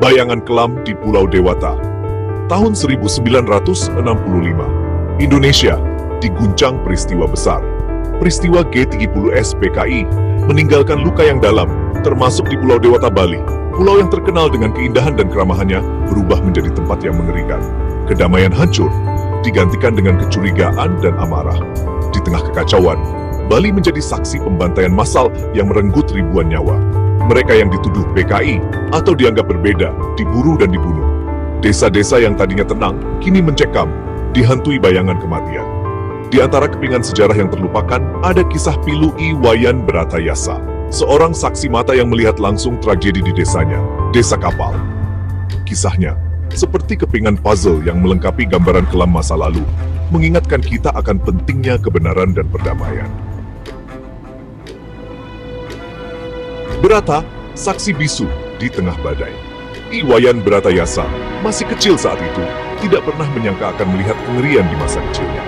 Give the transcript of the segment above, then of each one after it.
Bayangan Kelam di Pulau Dewata. Tahun 1965, Indonesia diguncang peristiwa besar. Peristiwa G30S PKI meninggalkan luka yang dalam, termasuk di Pulau Dewata, Bali. Pulau yang terkenal dengan keindahan dan keramahannya berubah menjadi tempat yang mengerikan. Kedamaian hancur, digantikan dengan kecurigaan dan amarah. Di tengah kekacauan, Bali menjadi saksi pembantaian massal yang merenggut ribuan nyawa. Mereka yang dituduh PKI atau dianggap berbeda, diburu dan dibunuh. Desa-desa yang tadinya tenang, kini mencekam, dihantui bayangan kematian. Di antara kepingan sejarah yang terlupakan, ada kisah pilu Iwayan Bratayasa, seorang saksi mata yang melihat langsung tragedi di desanya, Desa Kapal. Kisahnya, seperti kepingan puzzle yang melengkapi gambaran kelam masa lalu, mengingatkan kita akan pentingnya kebenaran dan perdamaian. Berata, saksi bisu di tengah badai. Iwayan Bratayasa masih kecil saat itu, tidak pernah menyangka akan melihat kengerian di masa kecilnya.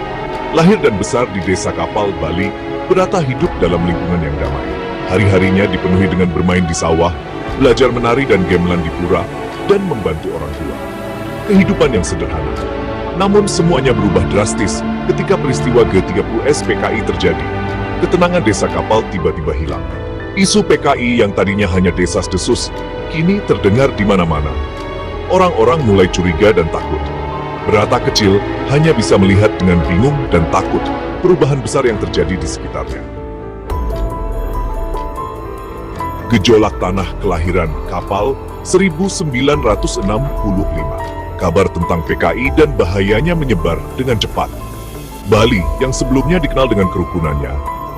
Lahir dan besar di Desa Kapal, Bali, Berata hidup dalam lingkungan yang damai. Hari-harinya dipenuhi dengan bermain di sawah, belajar menari dan gamelan di pura, dan membantu orang tua. Kehidupan yang sederhana. Namun semuanya berubah drastis ketika peristiwa G30S PKI terjadi. Ketenangan Desa Kapal tiba-tiba hilang. Isu PKI yang tadinya hanya desas-desus, kini terdengar di mana-mana. Orang-orang mulai curiga dan takut. Berata kecil hanya bisa melihat dengan bingung dan takut perubahan besar yang terjadi di sekitarnya. Gejolak tanah kelahiran Kapal 1965. Kabar tentang PKI dan bahayanya menyebar dengan cepat. Bali yang sebelumnya dikenal dengan kerukunannya,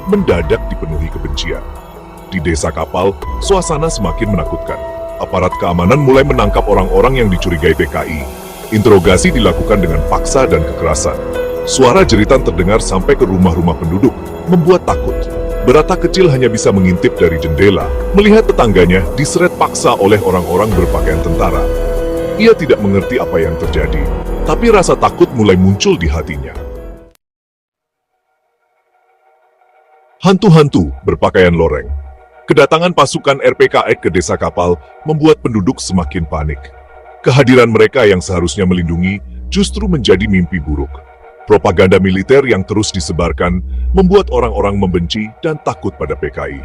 mendadak dipenuhi kebencian. Di Desa Kapal, suasana semakin menakutkan. Aparat keamanan mulai menangkap orang-orang yang dicurigai PKI. Interogasi dilakukan dengan paksa dan kekerasan. Suara jeritan terdengar sampai ke rumah-rumah penduduk, membuat takut. Berata kecil hanya bisa mengintip dari jendela, melihat tetangganya diseret paksa oleh orang-orang berpakaian tentara. Ia tidak mengerti apa yang terjadi, tapi rasa takut mulai muncul di hatinya. Hantu-hantu berpakaian loreng. Kedatangan pasukan RPKI ke Desa Kapal membuat penduduk semakin panik. Kehadiran mereka yang seharusnya melindungi justru menjadi mimpi buruk. Propaganda militer yang terus disebarkan membuat orang-orang membenci dan takut pada PKI.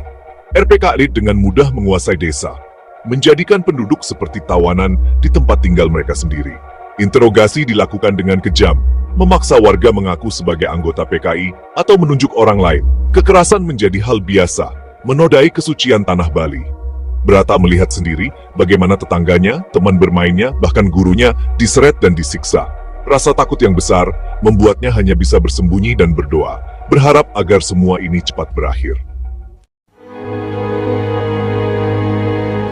RPKI dengan mudah menguasai desa, menjadikan penduduk seperti tawanan di tempat tinggal mereka sendiri. Interogasi dilakukan dengan kejam, memaksa warga mengaku sebagai anggota PKI atau menunjuk orang lain. Kekerasan menjadi hal biasa, menodai kesucian tanah Bali. Berata melihat sendiri bagaimana tetangganya, teman bermainnya, bahkan gurunya diseret dan disiksa. Rasa takut yang besar membuatnya hanya bisa bersembunyi dan berdoa, berharap agar semua ini cepat berakhir.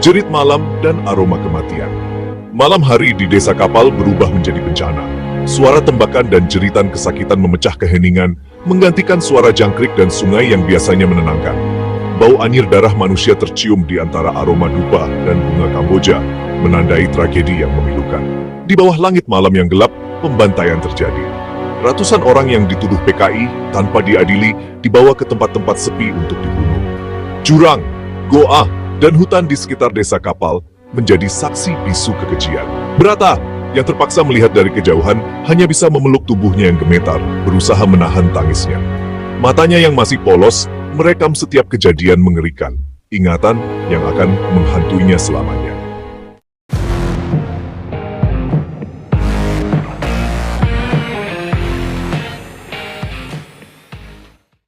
Jerit malam dan aroma kematian. Malam hari di Desa Kapal berubah menjadi bencana. Suara tembakan dan jeritan kesakitan memecah keheningan, menggantikan suara jangkrik dan sungai yang biasanya menenangkan. Bau anyir darah manusia tercium di antara aroma dupa dan bunga Kamboja, menandai tragedi yang memilukan. Di bawah langit malam yang gelap, pembantaian terjadi. Ratusan orang yang dituduh PKI tanpa diadili dibawa ke tempat-tempat sepi untuk dibunuh. Jurang, goa, dan hutan di sekitar Desa Kapal menjadi saksi bisu kekejian. Berata, yang terpaksa melihat dari kejauhan, hanya bisa memeluk tubuhnya yang gemetar, berusaha menahan tangisnya. Matanya yang masih polos merekam setiap kejadian mengerikan, ingatan yang akan menghantuinya selamanya.